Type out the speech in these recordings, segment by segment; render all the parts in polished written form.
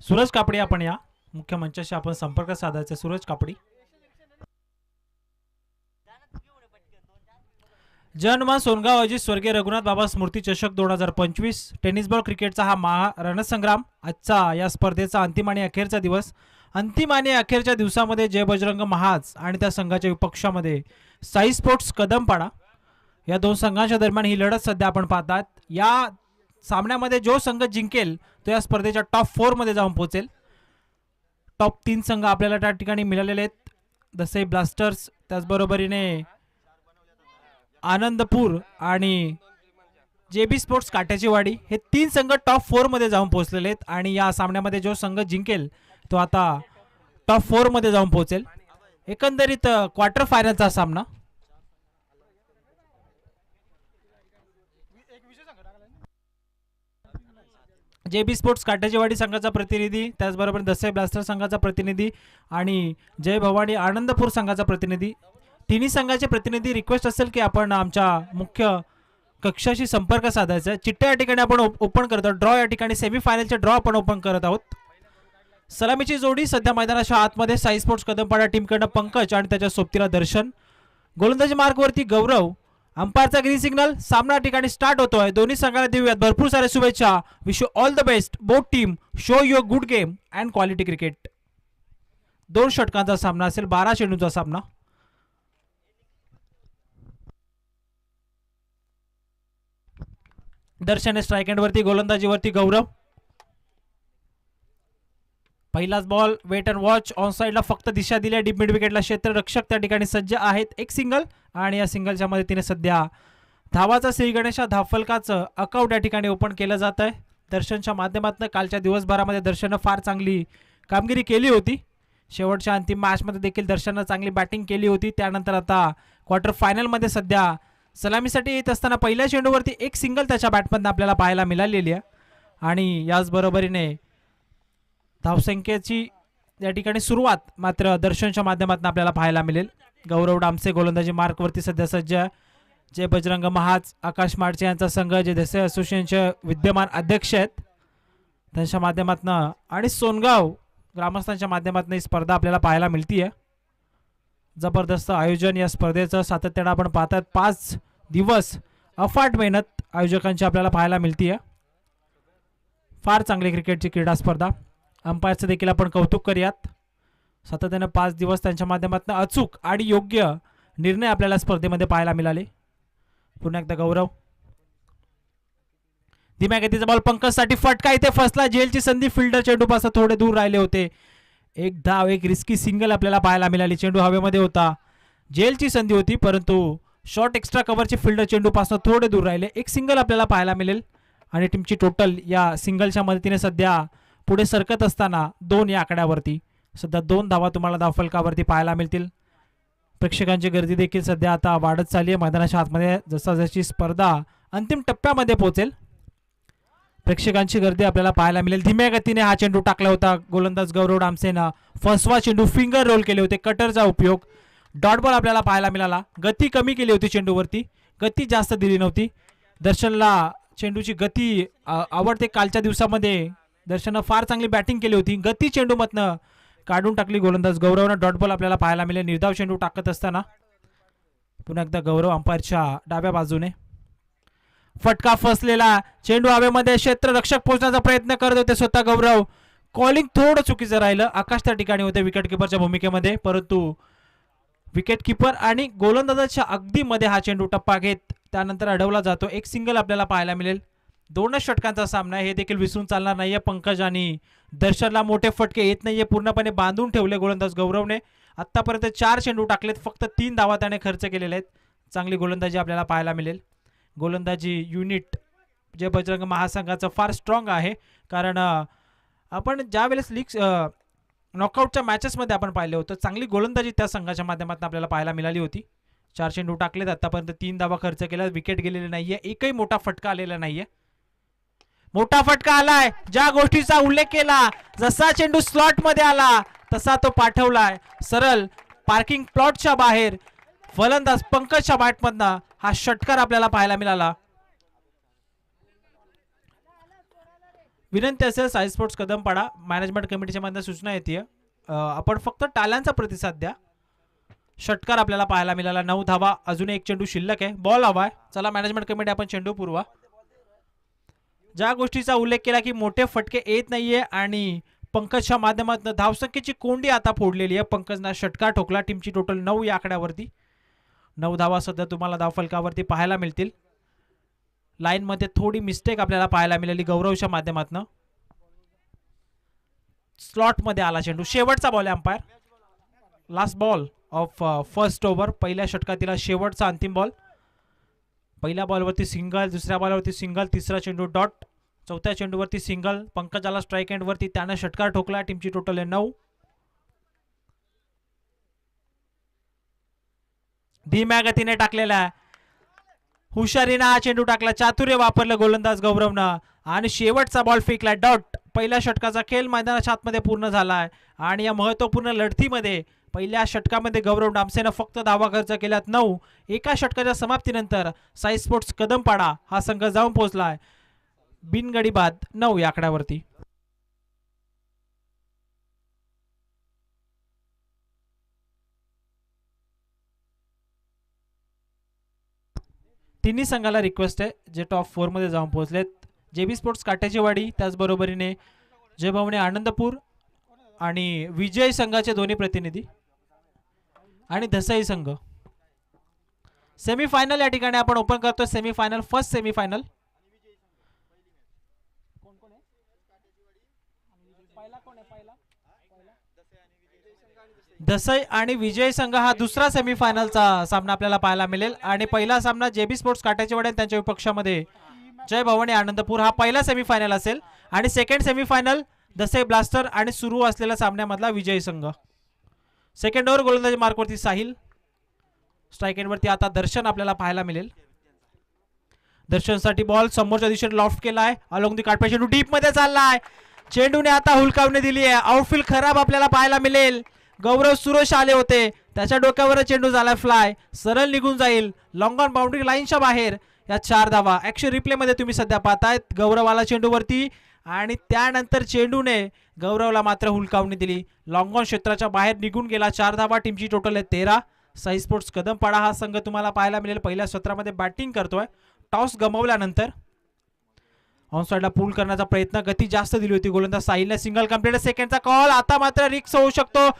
सूरज कापडी आपण या मुख्य मंचाशी आपण संपर्क साधायचा. सूरज कापडी. जन्म सोनगाव अजित स्वर्गीय रघुनाथ बाबा स्मृती चषक 2025 टेनिस बॉल क्रिकेटचा हा रणसंग्राम. आजचा या स्पर्धेचा अंतिम आणि अखेरचा दिवस. अंतिम आणि अखेरच्या दिवसामध्ये जय बजरंग महाज आणि त्या संघाच्या विपक्षामध्ये साई स्पोर्ट्स कदमपाडा या दोन संघांच्या दरम्यान ही लढत सध्या आपण पाहतात. या सामन्यामध्ये जो संघ जिंकेल तो या स्पर्धेच्या टॉप 4 मध्ये जाऊन पोहोचेल. टॉप 3 संघ आपल्याला त्या ठिकाणी मिळालेले आहेत. दसई ब्लास्टर्स, त्याचबरोबरीने आनंदपूर आणि जेबी स्पोर्ट्स काट्याची वाडी हे 3 संघ टॉप 4 मध्ये जाऊन पोहोचलेले आहेत. आणि या सामन्यामध्ये जो संघ जिंकेल तो आता टॉप 4 मध्ये जाऊन पोहोचेल. एकंदरीत क्वार्टर फायनलचा सामना. जेबी स्पोर्ट्स काट्याचीवाडी संघाचा प्रतिनिधी, त्याचबरोबर दसई ब्लास्टर संघाचा प्रतिनिधी आणि जय भवानी आनंदपूर संघाचा प्रतिनिधी, तिन्ही संघाचे प्रतिनिधी. रिक्वेस्ट असेल की आपण आमच्या मुख्य कक्षाशी संपर्क साधायचा. चिठ्ठ्या या ठिकाणी आपण ओपन करत आहोत. ड्रॉ या ठिकाणी सेमीफायनलचे ड्रॉ आपण ओपन करत आहोत. सलामीची जोडी सध्या मैदानाच्या आतमध्ये साई स्पोर्ट्स कदमपाडा टीमकडनं पंकज आणि त्याच्या सोबतीला दर्शन. गोलंदाजी मार्कवरती गौरव. अंपायरचा ग्रीन सिग्नल. सामना ठिकाणी स्टार्ट होतोय. दोन्ही संघाला देऊयात भरपूर साऱ्या शुभेच्छा. Wish you all the best both team. Show your good game and quality cricket. 2 षटकांचा सामना असेल. 12 चेंडूचा सामना. दर्शन स्ट्राइक एंड वरती. गोलंदाजीवरती गौरव. पहिलाच ball. Wait and watch. On साइडला फक्त दिशा दिली. डीप मिड विकेटला क्षेत्ररक्षक त्या ठिकाणी सज्ज आहेत. एक सिंगल आणि या सिंगलच्या मदतीने सध्या धावाचा श्री गणेशा धाफलकाचं अकाउंट या ठिकाणी ओपन केलं जात आहे. दर्शनच्या माध्यमातून कालच्या दिवसभरामध्ये दर्शननं फार चांगली कामगिरी केली होती. शेवटच्या अंतिम मॅचमध्ये देखील दर्शननं चांगली बॅटिंग केली होती. त्यानंतर आता क्वार्टर फायनलमध्ये सध्या सलामीसाठी येत असताना पहिल्या चेंडूवरती एक सिंगल त्याच्या बॅटमधून आपल्याला पाहायला मिळालेली आहे. आणि याचबरोबरीने धावसंख्येची या ठिकाणी सुरुवात मात्र दर्शनच्या माध्यमातून आपल्याला पाहायला मिळेल. गौरव डामसे गोलंदाजी मार्कवरती सध्या सज्ज. जय बजरंग महाज आकाश माडचे यांचा संघ जे देसाई असोसिएशनचे विद्यमान अध्यक्ष आहेत त्यांच्या माध्यमातून आणि सोनगाव ग्रामस्थांच्या माध्यमातून ही स्पर्धा आपल्याला पाहायला मिळतीये. जबरदस्त आयोजन या स्पर्धेचं सातत्याने आपण पाहतात. 5 दिवस अफाट मेहनत आयोजकांची आपल्याला पाहायला मिळतीये. फार चांगली क्रिकेटची क्रीडा स्पर्धा. अंपायरचं देखील आपण कौतुक करूयात. सातत्याने 5 दिवस त्यांच्या माध्यमातून अचूक आणि योग्य निर्णय आपल्याला स्पर्धेमध्ये पाहायला मिळाले. पुन्हा एकदा गौरव. धीम्या गतीचा बॉल पंकजसाठी फटका. इथे फसला. झेलची संधी. फिल्डर चेंडूपासून थोडे दूर राहिले होते. एक धाव, एक रिस्की सिंगल आपल्याला पाहायला मिळाली. चेंडू हवेमध्ये होता. झेलची संधी होती परंतु शॉर्ट एक्स्ट्रा कव्हरचे फिल्डर चेंडूपासून थोडे दूर राहिले. एक सिंगल आपल्याला पाहायला मिळेल आणि टीमची टोटल या सिंगलच्या मदतीने सध्या पुढे सरकत असताना 2 या आकड्यावरती सध्या 2 धावा तुम्हाला धावफलकावरती पाहायला मिळतील. प्रेक्षकांची गर्दी देखील सध्या आता वाढत चालली आहे मैदानाच्या आतमध्ये. जशी स्पर्धा अंतिम टप्प्यामध्ये पोहोचेल प्रेक्षकांची गर्दी आपल्याला पाहायला मिळेल. धीम्या गतीने हा चेंडू टाकला होता. गोलंदाज गौरव डामसेनं फसवा चेंडू फिंगर रोल केले होते. कटरचा उपयोग. डॉट बॉल आपल्याला पाहायला मिळाला. गती कमी केली होती चेंडूवरती. गती जास्त दिली नव्हती. दर्शनला चेंडूची गती आवडते. कालच्या दिवसामध्ये दर्शननं फार चांगली बॅटिंग केली होती. गती चेंडूमधनं काढून टाकली गोलंदाज गौरवनं. डॉट बॉल आपल्याला पाहायला मिळेल. निर्धाव चेंडू टाकत असताना पुन्हा एकदा गौरव अंपायरच्या डाव्या बाजूने. फटका फसलेला चेंडू हवेमध्ये. क्षेत्ररक्षक पोहोचण्याचा प्रयत्न करत होते स्वतः गौरव. कॉलिंग थोडं चुकीचं राहिलं. आकाश त्या ठिकाणी होते विकेट किपरच्या भूमिकेमध्ये परंतु विकेट किपर आणि गोलंदाजाच्या अगदी मध्ये हा चेंडू टप्पा घेत त्यानंतर अडवला जातो. एक सिंगल आपल्याला पाहायला मिळेल. 2 षटकांचा सामना हे देखील विसरून चालणार नाहीये. पंकज आणि दर्शनला मोठे फटके येत नाहीये. पूर्णपणे बांधून ठेवले गोलंदाज गौरवने. आतापर्यंत 4 चेंडू टाकलेत. फक्त 3 धावा त्याने खर्च केलेले आहेत. चांगली गोलंदाजी आपल्याला पाहायला मिळेल. गोलंदाजी युनिट जे बजरंग महासंघाचं फार स्ट्रॉंग आहे. कारण आपण ज्यावेळेस लीग नॉकआउटच्या मॅचेसमध्ये आपण पाहिलं होतं चांगली गोलंदाजी त्या संघाच्या माध्यमातून आपल्याला पाहायला मिळाली होती. 4 चेंडू टाकलेत. आतापर्यंत 3 धावा खर्च केल्या. विकेट गेलेले नाहीये. एकही मोठा फटका आलेला नाहीये. मोठा फटका आलाय. ज्या गोष्टीचा उल्लेख केला जसा चेंडू स्लॉट मध्ये आला तसा तो पाठवलाय सरळ पार्किंग प्लॉटच्या बाहेर. फलंदाज पंकजच्या बॅटमधनं हा षटकार आपल्याला पाहायला मिळाला. विनंती असेल साई स्पोर्ट्स कदमपाडा मॅनेजमेंट कमिटीच्या मधनं सूचना येते, आपण फक्त टाळ्यांचा प्रतिसाद द्या. षटकार आपल्याला पाहायला मिळाला. 9 धावा, अजून एक चेंडू शिल्लक आहे. बॉल हवाय. चला मॅनेजमेंट कमिटी आपण चेंडू पुरवा. ज्या गोष्टीचा उल्लेख केला की मोठे फटके येत नाहीये आणि पंकजच्या माध्यमातून धावसंख्येची कोंडी आता फोडलेली आहे. पंकजना षटकार ठोकला. टीमची टोटल 9 या आकड्यावरती. 9 धावा सध्या तुम्हाला धावफलकावरती पाहायला मिळतील. लाईन मध्ये थोडी मिस्टेक आपल्याला पाहायला मिळाली गौरवच्या माध्यमातून. स्लॉट मध्ये आला चेंडू. शेवटचा बॉल आहे umpire. Last ball of first over. पहिल्या षटकातील शेवटचा अंतिम बॉल. पहिल्या बॉलवरती सिंगल, दुसऱ्या बॉलवरती सिंगल, तिसरा चेंडू डॉट, चौथ्या चेंडूवरती सिंगल. पंकजाला स्ट्राईक एंड वरती त्यानं षटकार ठोकला. टीमची टोटल आहे 9. धीम्या गतीने टाकलेला आहे. हुशारीनं हा चेंडू टाकला. चातुर्य वापरलं गोलंदाज गौरवनं आणि शेवटचा बॉल फेकला. डॉट. पहिल्या षटकाचा खेळ मैदानाच्या आतमध्ये पूर्ण झाला आहे आणि या महत्त्वपूर्ण लढतीमध्ये पहिल्या षटकामध्ये गौरव डामसेनं फक्त धावा खर्च केल्यात 9. एका षटकाच्या समाप्तीनंतर साई स्पोर्ट्स कदमपाडा हा संघ जाऊन पोहोचलाय बिनगडी बाद 9 या आकड्यावरती. तिन्ही संघाला रिक्वेस्ट आहे जे टॉप 4 मध्ये जाऊन पोहोचलेत. जेबी स्पोर्ट्स काटेचेवाडी, त्याचबरोबरीने जय भवानी आनंदपूर आणि विजय संघाचे दोन्ही प्रतिनिधी आणि धसई संघ. सेमीफायनल या ठिकाणी आपण ओपन करतो. Semifinal, first semifinal. धसई आणि विजय संघ हा दुसरा सेमीफायनलचा सामना आपल्याला पाहायला मिळेल आणि पहिला सामना जेबी स्पोर्ट्स काटेचेवाडी आणि त्यांच्या विपक्षामध्ये जय भवानी आनंदपूर हा पहिला सेमीफायनल असेल आणि सेकंड सेमीफायनल धसई ब्लास्टर आणि सुरू असलेल्या सामन्यामधला विजय संघ. सेकंड ओव्हर गोलंदाजी मार्कवरती साहिल. स्ट्राईक एंडवरती आता दर्शन आपल्याला पाहायला मिळेल. दर्शनसाठी बॉल समोरच्या दिशेने लॉफ्ट केला आहे. अलोंग दी काटपा चेंडू डीप मध्ये चाललाय. चेंडूने आता हुलकावणी दिली आहे. आउटफील्ड खराब आपल्याला पाहायला मिळेल. गौरव सुरेश आले होते, त्याच्या डोक्यावर चेंडू झाला फ्लाय. सरळ निघून जाईल लॉंग ऑन बाउंड्री लाईनच्या बाहेर. या 4 धावा ऍक्शन रिप्ले मध्ये तुम्ही सध्या पाहतायत. गौरवाला चेंडूवरती आणि त्यानंतर चेंडूने गौरवला मात्र हुलकावणी दिली. लॉंग ऑन क्षेत्राच्या बाहेर निघून गेला. 4 धावा. टीमची टोटल आहे 13. साई स्पोर्ट्स कदमपाडा हा संघ तुम्हाला पाहायला मिळेल पहिल्या सत्रामध्ये बॅटिंग करतोय. टॉस गमावल्यानंतर ऑन साइडला पूल करण्याचा प्रयत्न, गती जास्त दिली होती गोलंदाज साहिलने. Single complete. सेकंडचा कॉल. आता मात्र रिक्स होऊ शकतो.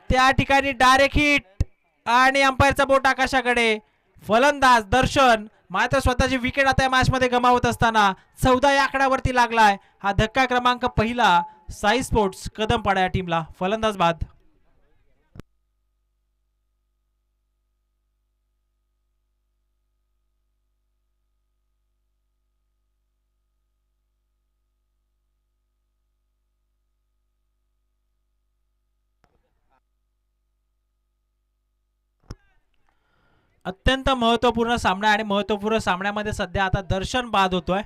त्या ठिकाणी डायरेक्ट हिट आणि अंपायरचा बोट आकाशाकडे. फलंदाज दर्शन मात्र स्वतःची विकेट आता या मॅच मध्ये गमावत असताना 14 या आकड्यावरती लागलाय. हा धक्का क्रमांक पहिला साई स्पोर्ट्स कदमपाडा या टीमला. फलंदाज बाद. अत्यंत महत्त्वपूर्ण सामना आणि महत्त्वपूर्ण सामन्यामध्ये सध्या आता दर्शन बाद होतोय.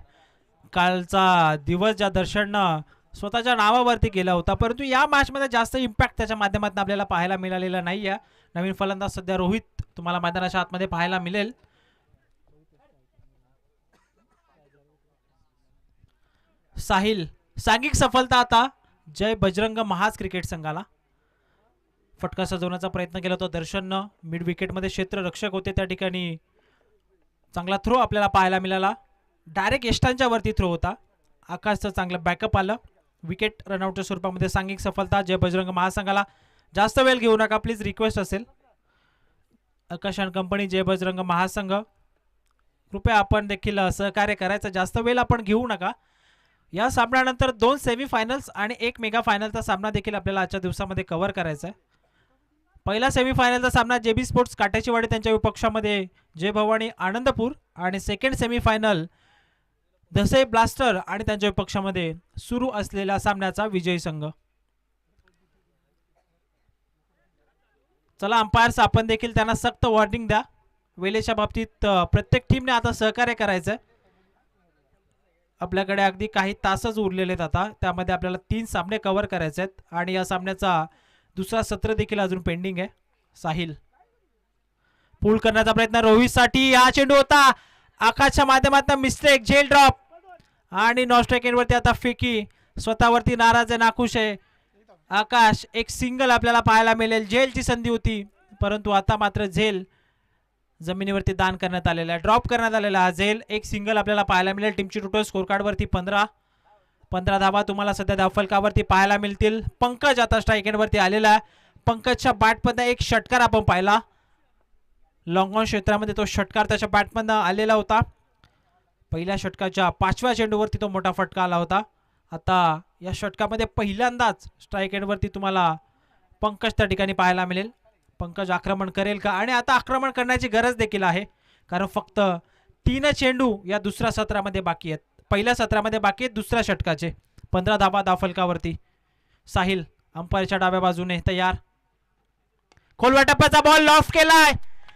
कालचा दिवस ज्या दर्शननं स्वतःच्या नावावरती केला होता, परंतु या मॅचमध्ये जास्त इम्पॅक्ट त्याच्या माध्यमातून आपल्याला पाहायला मिळालेला नाही आहे. नवीन फलंदाज सध्या रोहित तुम्हाला मैदानाच्या आतमध्ये पाहायला मिळेल. साहिल. सांघिक सफलता आता जय बजरंग महाज क्रिकेट संघाला. फटका सजवण्याचा प्रयत्न केला होता दर्शननं. मिड विकेटमध्ये क्षेत्ररक्षक होते, त्या ठिकाणी चांगला थ्रो आपल्याला पाहायला मिळाला. डायरेक्ट यष्टांच्या वरती थ्रो होता. आकाशचं चांगलं बॅकअप आलं. विकेट रनआउटच्या स्वरूपामध्ये सांघिक सफलता जय बजरंग महासंघाला. जास्त वेळ घेऊ नका प्लीज, रिक्वेस्ट असेल. आकाश अँड कंपनी जय बजरंग महासंघ, कृपया आपण देखील सहकार्य करायचं. जास्त वेळ आपण घेऊ नका. या सामन्यानंतर 2 सेमीफायनल्स आणि 1 मेगा फायनलचा सामना देखील आपल्याला आजच्या दिवसामध्ये कव्हर करायचा आहे. पहिला सेमीफायनलचा सामना जेबी स्पोर्ट्स काटेचेवाडी त्यांच्या विपक्षामध्ये जय भवानी आनंदपूर आणि सेकंड सेमीफायनल धसई ब्लास्टर आणि त्यांच्या विपक्षामध्ये सुरू असलेल्या सामन्याचा विजयी संघ. चला अंपायर्स, आपण देखील त्यांना सक्त वॉर्निंग द्या. वेळेच्या बाबतीत प्रत्येक टीमने आता सहकार्य करायचं. आपल्याकडे अगदी काही तासच उरलेले आहेत आता, त्यामध्ये आपल्याला 3 सामने कव्हर करायचे आहेत आणि या सामन्याचा दुसरा सत्र देखील अजून पेंडिंग आहे. साहिल पूल करण्याचा प्रयत्न रोहित साठी. हा चेंडू होता आकाशच्या माध्यमातून मिस्टेक, झेल ड्रॉप आणि नॉस्ट्राईक एंडवरती आता फेकी स्वतःवरती नाराज आहे, नाखुश आहे आकाश. एक सिंगल आपल्याला पाहायला मिळेल. झेलची संधी होती परंतु आता मात्र झेल जमिनीवरती दान करण्यात आलेला आहे, ड्रॉप करण्यात आलेला हा झेल. एक सिंगल आपल्याला पाहायला मिळेल. टीमची टोटल स्कोर कार्ड वरती 15 धावा तुम्हाला सध्या धावफलकावरती पाहायला मिळतील. पंकज आता स्ट्राईक एंडवरती आलेला आहे. पंकजच्या बॅटमधनं एक षटकार आपण पाहिला, लॉंग ऑन क्षेत्रामध्ये तो षटकार त्याच्या बॅटमधनं आलेला होता. पहिल्या षटकाच्या 5व्या चेंडूवरती तो मोठा फटका आला होता. आता या षटकामध्ये पहिल्यांदाच स्ट्राईक एंडवरती तुम्हाला पंकज त्या ठिकाणी पाहायला मिळेल. पंकज आक्रमण करेल का? आणि आता आक्रमण करण्याची गरज देखील आहे कारण फक्त 3 चेंडू या दुसऱ्या सत्रामध्ये बाकी आहेत. पहिल्या सत्रामध्ये बाकी आहेत दुसऱ्या षटकाचे. 15 धावा धावफलकावरती. साहिल अंपायरच्या डाव्या बाजूने तयार. खोलवा टप्प्याचा बॉल लॉफ्ट केलाय.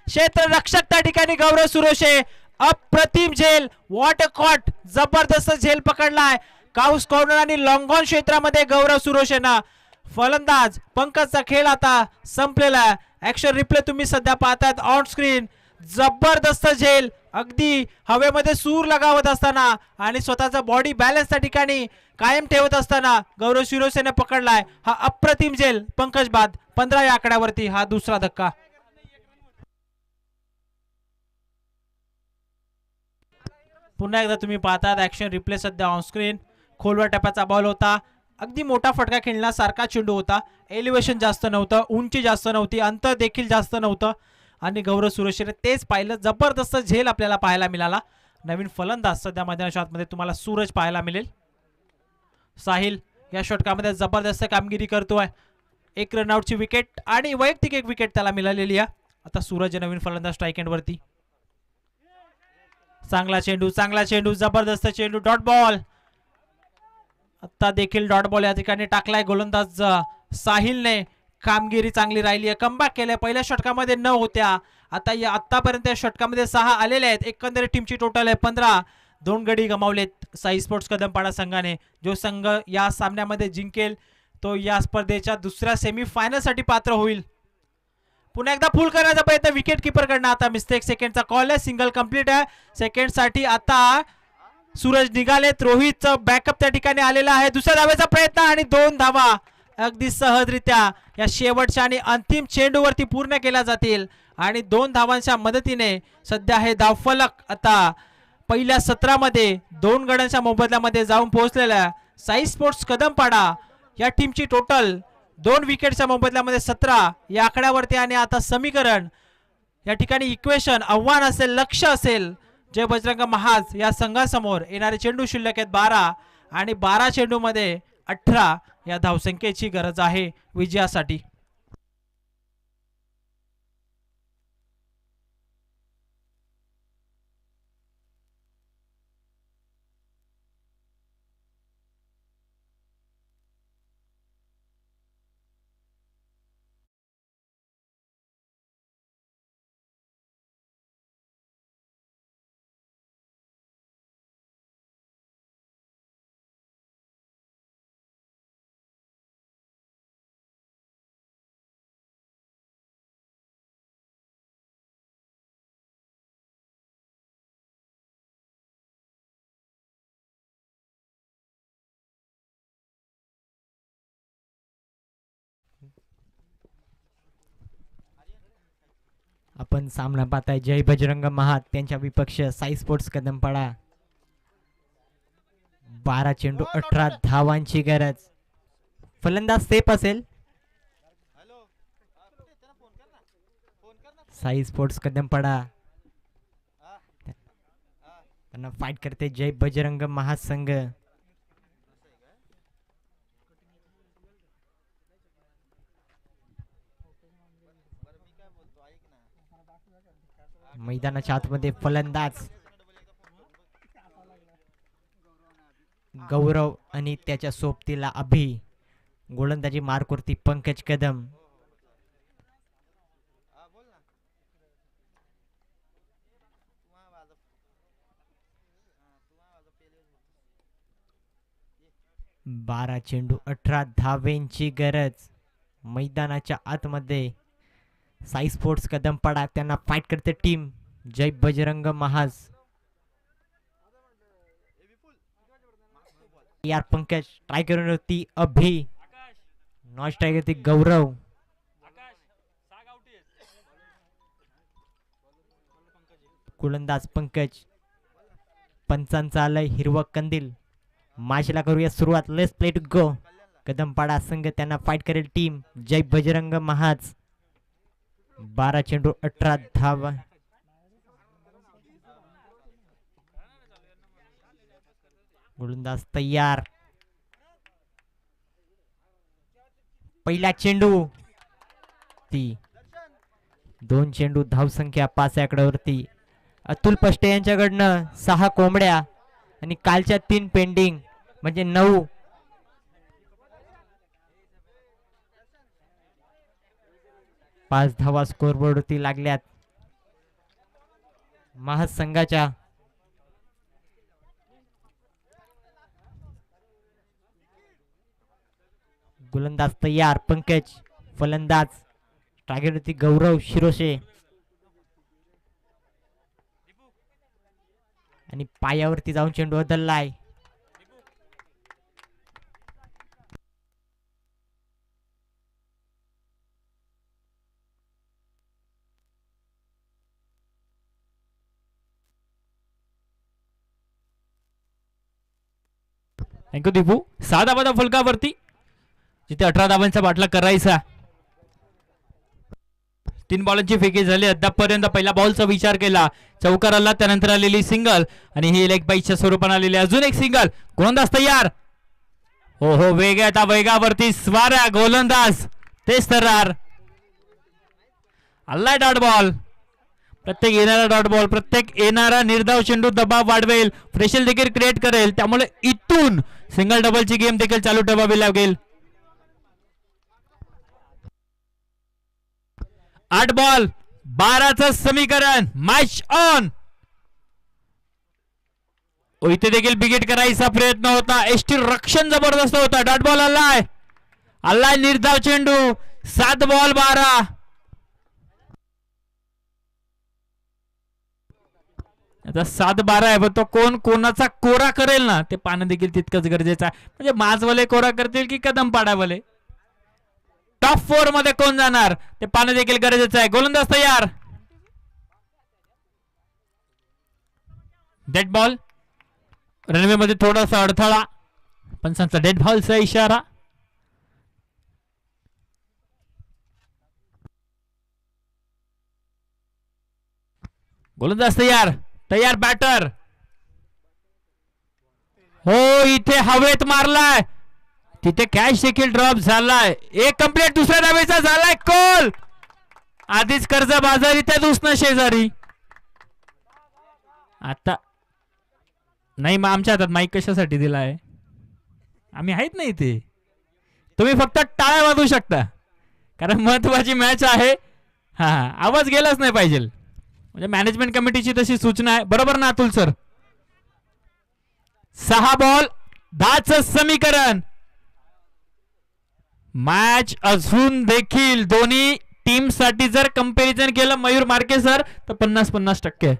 क्षेत्ररक्षक त्या ठिकाणी गौरव सुरोशे. अप्रतिम झेल, व्हॉट अ कॉट, जबरदस्त झेल पकडलाय. काउस कॉर्नर आणि लॉंग ऑन क्षेत्रामध्ये गौरव सुरोशेना. फलंदाज पंकजचा खेळ आता संपलेला आहे. ऍक्शन रिप्ले तुम्ही सध्या पाहतायत ऑन स्क्रीन. जबरदस्त झेल, अगदी हवेमध्ये सूर लगावत असताना आणि स्वतःचा बॉडी बॅलन्स त्या ठिकाणी कायम ठेवत असताना गौरव सुरोशेने पकडलाय हा अप्रतिम झेल. पंकज बाद 15 या आकड्यावरती हा दुसरा धक्का. पुन्हा एकदा तुम्ही पाहतात ऍक्शन रिप्ले सध्या ऑन स्क्रीन. खोलवर टप्प्याचा बॉल होता, अगदी मोठा फटका खेळण्यासारखा चेंडू होता. एलिव्हेशन जास्त नव्हतं, उंची जास्त नव्हती, अंतर देखील जास्त नव्हतं आणि गौरव सुरेशने तेच पाहिलं. जबरदस्त झेल आपल्याला पाहायला मिळाला. नवीन फलंदाज सध्या मैदानाच्या आतमध्ये तुम्हाला सूरज पाहायला मिळेल. साहिल या षटकामध्ये जबरदस्त कामगिरी करतोय. एक रनआउटची विकेट आणि वैयक्तिक एक विकेट त्याला मिळालेली आहे. आता सूरज नवीन फलंदाज स्ट्राईक एंडवरती. चांगला चेंडू, चांगला चेंडू, जबरदस्त चेंडू, डॉट बॉल. आता देखील डॉट बॉल या ठिकाणी टाकलाय गोलंदाज साहिलने. कामगिरी चांगली राहिली आहे, कमबॅक केलंय. पहिल्या षटकामध्ये 9 होत्या, आता या आतापर्यंत या षटकामध्ये 6 आलेले आहेत. एकंदरीत टीमची टोटल आहे 15. 2 गडी गमावलेत साई स्पोर्ट्स कदमपाडा संघाने. जो संघ या सामन्यामध्ये जिंकेल तो या स्पर्धेच्या दुसऱ्या सेमीफायनल साठी पात्र होईल. पुन्हा एकदा फुल करण्याचा प्रयत्न विकेट कीपर कडनं. आता मिस्टेक, सेकंडचा कॉल आहे, सिंगल कंप्लीट आहे. सेकंड साठी आता सूरज निघालेत. रोहितचं बॅकअप त्या ठिकाणी आलेला आहे. दुसऱ्या धावेचा प्रयत्न आणि 2 धावा अगदी सहजरित्या या शेवटच्या आणि अंतिम चेंडूवरती पूर्ण केल्या जातील आणि 2 धावांच्या मदतीने सध्या हे धावफलक आता पहिल्या सत्रामध्ये 2 गड्यांच्या मोबदल्यामध्ये जाऊन पोहोचलेल्या साई स्पोर्ट्स कदमपाडा या टीमची टोटल 2 विकेटच्या मोबदल्यामध्ये 17 या आकड्यावरती. आणि आता समीकरण या ठिकाणी इक्वेशन आव्हान असेल, लक्ष असेल जय बजरंग महाज या संघासमोर. येणारे चेंडू शिल्लक आहेत 12 आणि 12 चेंडूमध्ये 18 या धावसंख्येची गरज आहे विजयासाठी. आपण सामना पाहताय जय बजरंग महात त्यांच्या विपक्ष साई स्पोर्ट्स कदमपाडा. 12 चेंडू 18 धावांची गरज. फलंदाज सेफ असेल. साई स्पोर्ट्स कदमपाडा त्यांना फाइट करते जय बजरंग महासंघ. मैदानाच्या आतमध्ये फलंदाज गौरव आणि त्याच्या सोबतीला अभि. गोलंदाजी मार्कवरती पंकज कदम. बारा चेंडू 18 धावेंची गरज. मैदानाच्या आतमध्ये साई स्पोर्ट्स कदमपाडा त्यांना फाइट करते टीम जय बजरंग महाज. यार पंकज ट्राय करून होती अभि, नॉन ट्राय करते गौरव. गोलंदाज पंकज. पंचांचा आलंय हिरवं कंदील. माशेला करूया सुरुवात. Let's play to go. Kadampada संघ त्यांना फाईट करेल टीम जय बजरंग महाज. 12 चेंडू 18 धावा. गोलंदाज तयार. पहिला चेंडू ती 2 चेंडू धावसंख्या 5 आकड्यावरती. अतुल पष्टे यांच्याकडनं 6 कोंबड्या आणि कालच्या 3 पेंडिंग म्हणजे 9. पाच धावा स्कोरबोर्ड वरती लागल्यात महाज संघाच्या. गोलंदाज तयार पंकज. फलंदाज टार्गेटवरती गौरव शिरोशे आणि पायावरती जाऊन चेंडू बदललाय. थँक्यू दीपू. 6 धावांच्या फलकावरती जिथे 18 धावांचा बाटला करायचा. 3 बॉलांची फेकी झाली अद्यापपर्यंत. पहिला बॉलचा विचार केला, चौकार आला, त्यानंतर आलेली सिंगल आणि ही लेग बाईच्या स्वरूपाने आलेली अजून एक सिंगल. गोलंदाज तयार. हो हो, वेग आहे आता वेगावरती स्वारा. गोलंदाज तेच तरार. आलाय डॉट बॉल. प्रत्येक येणारा डॉट बॉल, प्रत्येक येणारा निर्धाव चेंडू दबाव वाढवेल, प्रेशर देखील क्रिएट करेल. त्यामुळे इथून सिंगल डबलची गेम देखील चालू ठेवावी लागेल. 8 बॉल 12चं समीकरण. Match on. इथे देखील बिगेट करायचा प्रयत्न होता. एसटी रक्षण जबरदस्त होता. डॉट बॉल आलाय. आलाय निर्धाव चेंडू. 7 बॉल 12. आता 7-12 आहे, पण तो कोण कोणाचा कोरा करेल ना ते पाहणं देखील तितकंच गरजेचं आहे. म्हणजे माझवाले कोरा करतील की कदम पाडावाले. टॉप 4 मध्ये कोण जाणार ते पाहणं देखील गरजेचं आहे. गोलंदाज तयार. Dead ball. रनवे मध्ये थोडासा अडथळा, पंचांचा डेड बॉलचा इशारा. गोलंदाज तयार. तयार बॅटर. हो, इथे हवेत मारलाय. तिथे कॅच देखील ड्रॉप झालाय. एक कंप्लीट दुसऱ्या धावेचा झालाय कॉल. आधीच कर्ज बाजारी त्या दुसऱ्या शेजारी. आता नाही, मग आमच्या हातात माईक कशासाठी दिलाय? आम्ही आहेत नाही ते. तुम्ही फक्त टाळ्या वाजवू शकता कारण महत्वाची मॅच आहे. हा, आवाज गेलाच नाही पाहिजे म्हणजे मॅनेजमेंट कमिटीची तशी सूचना आहे. बरोबर ना अतुल सर? 6 बॉल 10चं समीकरण. मॅच अजून देखील दोन्ही टीम साठी जर कंपॅरिझन केलं मयूर मार्के सर तर 50-50%.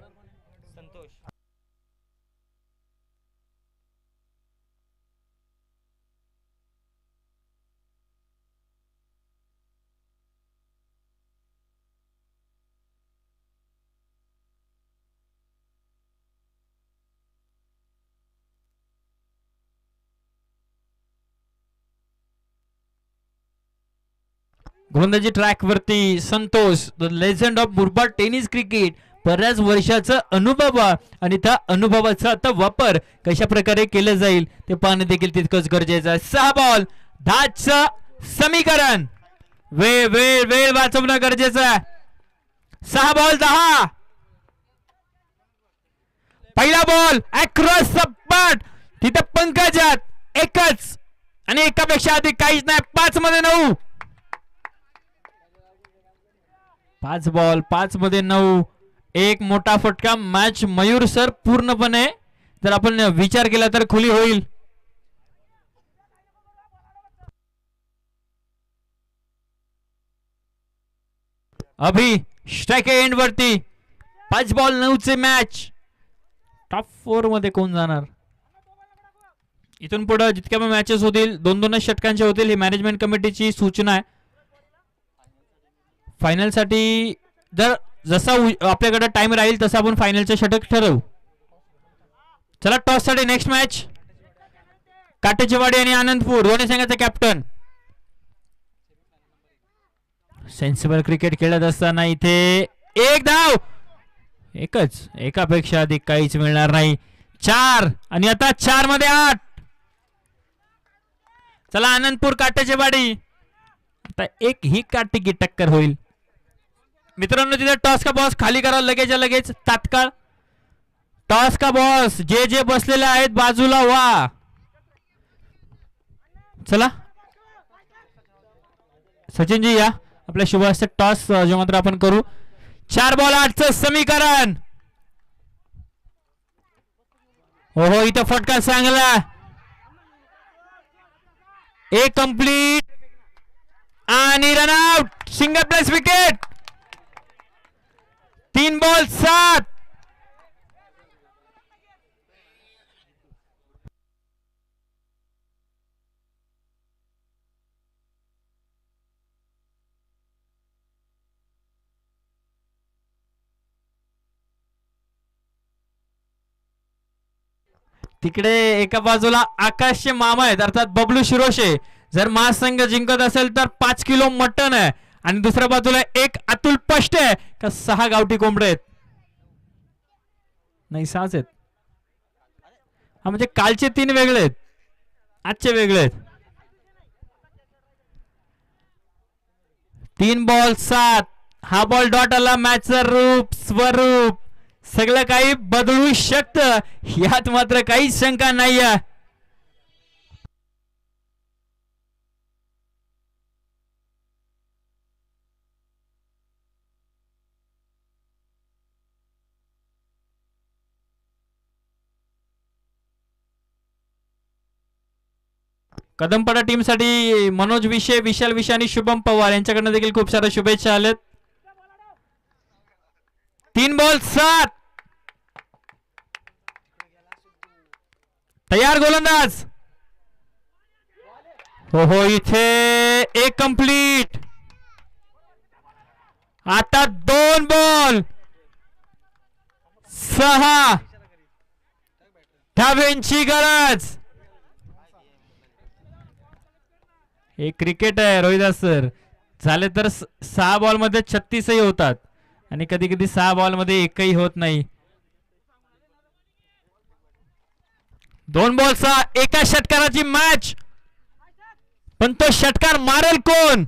गोलंदाजी ट्रॅक वरती Santosh, the legend of Murbad tennis cricket. बऱ्याच वर्षाचा अनुभव आणि त्या अनुभवाचा आता वापर कशा प्रकारे केला जाईल ते पाहणं देखील तितकंच गरजेचं आहे. 6 बॉल 10चं समीकरण. वेळ वेळ वेळ वाचवणं गरजेचं आहे. 6 बॉल 10. पहिला बॉल अक्रॉस द बॅट. तिथे पंकजात एकच आणि एकापेक्षा अधिक काहीच नाही. 5 मध्ये 9. 5 बॉल 5 मध्ये 9. एक मोठा फटका. मॅच मयूर सर पूर्णपणे जर आपण विचार केला तर खुली होईल. अभि स्ट्राइक एंड वरती. 5 बॉल 9 चे मॅच. टॉप 4 मध्ये कोण जाणार? इथून पुढे जितक्या पण मॅचेस होतील 2-2 षटकांचे होतील, ही मॅनेजमेंट कमिटीची सूचना आहे. फायनल साठी जर जसा आपल्याकडे टाइम राहील तसं आपण फायनलचे षटक ठरवू. चला टॉस साठी नेक्स्ट मॅच काटेचीवाडी आणि आनंदपूर दोन्ही संघाचा कॅप्टन. सेन्सिबल क्रिकेट खेळत असताना इथे एक धाव, एकच, एकापेक्षा अधिक काहीच मिळणार नाही. 4 आणि आता 4 मध्ये 8. चला आनंदपूर काटेचीवाडी, आता एक ही काटिकी टक्कर होईल. मित्रांनो तिथे टॉस का बॉस खाली करा लगेच लगेच तात्काळ. टॉस का बॉस जे जे बसलेले आहेत बाजूला वा. चला सचिनजी या, आपल्या शुभ हस्ते टॉस जो मात्र आपण करू. 4 बॉल 8चं समीकरण. हो हो इथं फटका चांगला, एक कंप्लीट आणि run out, single place wicket. 3 ball 7. तिकडे एका बाजूला आकाशचे मामा आहेत अर्थात बबलू शिरोशे. जर महासंघ जिंकत असेल तर 5 किलो मटन आहे, आणि दुसऱ्या बाजूला एक अतुल पष्टे आहे का 6 गावठी कोंबडे आहेत. नाही 6च आहेत. हा म्हणजे कालचे 3 वेगळे आहेत, आजचे वेगळे आहेत. 3 बॉल 7. हा बॉल डॉट आला, मॅचचं रूप स्वरूप सगळं काही बदलू शकतं, यात मात्र काहीच शंका नाही आहे. कदमपाडा टीम साठी मनोज विषे, विशाल विषे आणि शुभम पवार यांच्याकडनं देखील खूप साऱ्या शुभेच्छा आल्यात. 3 बॉल 7. तयार गोलंदाज. हो हो इथे एक कंप्लीट. आता 2 बॉल 6 धाब्यांची गरज. हे क्रिकेट आहे रोहिदास सर. झाले तर 6 बॉल मध्ये 36 होतात, आणि कधी कधी 6 बॉल मध्ये एकही होत नाही. 2 बॉल 6. एका षटकाराची मॅच, पण तो षटकार मारेल कोण?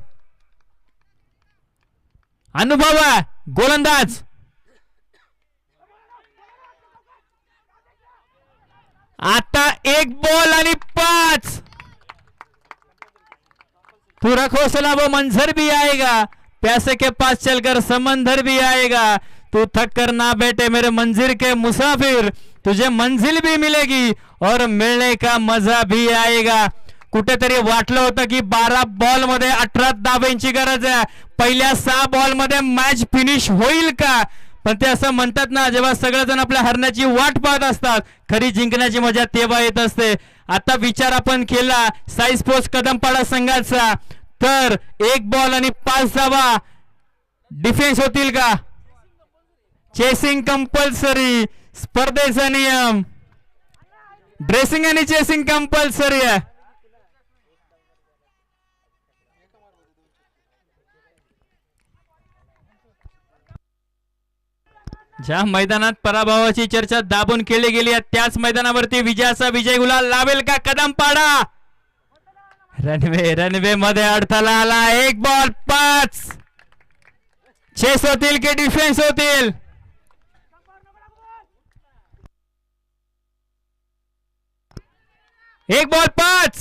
अनुभव आहे गोलंदाज. आता 1 बॉल आणि 5. तू रखो सलाबो मंजर भी आएगा, प्यासे के पास चलकर समंदर भी आएगा. तू थक कर ना बैठे मेरे मंजिल के मुसाफिर, तुझे मंजिल भी मिलेगी और मिळणे का मजा भी आएगा. कुठेतरी वाटलं होतं की 12 बॉल मध्ये 18 धाब्यांची गरज आहे, पहिल्या 6 बॉल मध्ये मॅच फिनिश होईल का? पण ते असं म्हणतात ना, जेव्हा सगळेजण आपल्या हरण्याची वाट पाहत असतात, खरी जिंकण्याची मजा तेव्हा येत असते. आता विचार आपण केला साई स्पोर्ट्स कदमपाडा संघाचा, तर 1 बॉल आणि 5 धावा डिफेन्स होतील का? चेसिंग कंपल्सरी, स्पर्धेचा नियम. ड्रेसिंग आणि चेसिंग कंपल्सरी आहे. ज्या मैदानात पराभवाची चर्चा दाबून केली गेली आहे, त्याच मैदानावरती विजयाचा विजय गुलाल लावेल का कदमपाडा? रनवे मध्ये अडथळा आला. 1 बॉल 5. चेस होतील की डिफेन्स होतील? एक बॉल 5.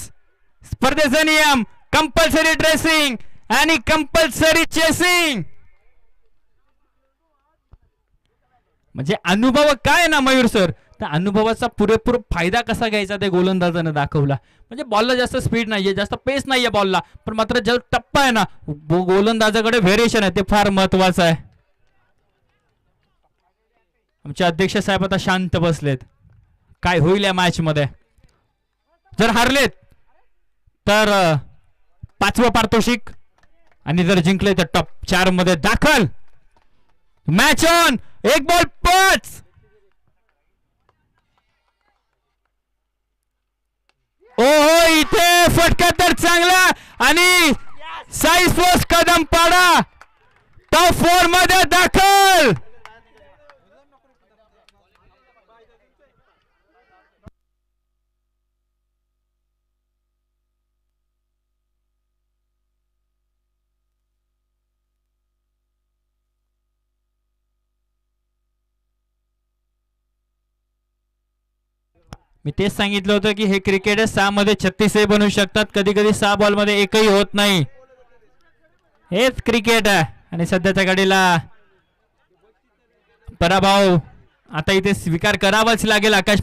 स्पर्धेचा नियम, कंपल्सरी ड्रेसिंग आणि कंपल्सरी चेसिंग. म्हणजे अनुभव काय ना मयूर सर, त्या अनुभवाचा पुरेपूर फायदा कसा घ्यायचा ते गोलंदाजाने दाखवला. म्हणजे बॉलला जास्त स्पीड नाहीये, जास्त पेस नाहीये बॉलला, पण मात्र जो टप्पा आहे ना, गोलंदाजाकडे व्हेरिएशन आहे, ते फार महत्वाचं आहे. आमचे अध्यक्ष साहेब आता शांत बसलेत. काय होईल या मॅच मध्ये? जर हारलेत तर 5वं पारितोषिक आणि जर जिंकले तर टॉप 4 मध्ये दाखल. Match on. 1 बॉल 5. ओहो इथे फटका तर चांगला आणि साई स्पोर्ट्स कदमपाडा टॉप 4 मध्ये दाखल. मी तेच सांगितलं होतं की हे क्रिकेटर 6 मध्ये 36 बनवू शकतात. कधी कधी 6 बॉल मध्ये एकही होत नाही. हेच क्रिकेट आहे आणि सध्याच्या घडीला पराभव आता इथे स्वीकार करावाच लागेल. आकाश